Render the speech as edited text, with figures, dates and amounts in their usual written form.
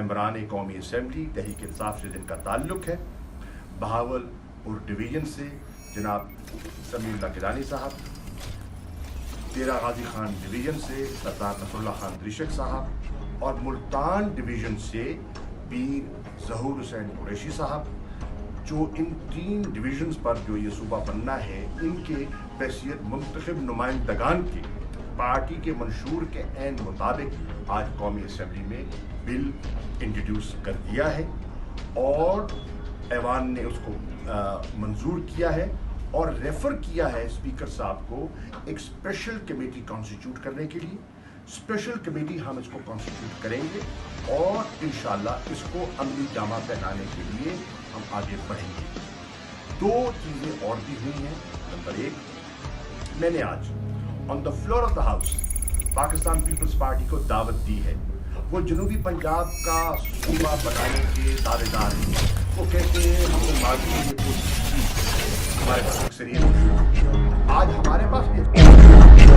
ممبران قومی اسمبلی تحریک انصاف سے جن کا تعلق ہے، بہاولپور ڈویژن سے جناب سمیع اللہ گیلانی صاحب، تیرا غازی خان ڈویژن سے سردار نصر اللہ خان درشک صاحب، اور ملتان ڈویژن سے پیر ظہور حسین قریشی صاحب، جو ان 3 ڈویژنز پر جو یہ صوبہ بننا ہے، ان کے بحیثیت منتخب نمائندگان کے پارٹی کے منشور کے عین مطابق آج قومی اسمبلی میں بل انٹروڈیوس کر دیا ہے اور ایوان نے اس کو منظور کیا ہے اور ریفر کیا ہے اسپیکر صاحب کو ایک اسپیشل کمیٹی کانسٹیٹیوٹ کرنے کے لیے۔ اسپیشل کمیٹی ہم اس کو کانسٹیٹیوٹ کریں گے اور انشاءاللہ اس کو عملی جامہ پہنانے کے لیے ہم آگے بڑھیں گے۔ 2 چیزیں اور بھی ہوئی ہیں۔ نمبر 1، میں نے آج on the floor of the house Pakistan Peoples Party کو دعوت دی ہے۔ وہ جنوبی پنجاب کا صوبہ بنانے کے دعوے دار ہیں۔ وہ کہتے ہیں ہم نے ماضی میں یہ کوشش کی، ہمارے پاس اکثریت، آج ہمارے پاس بھی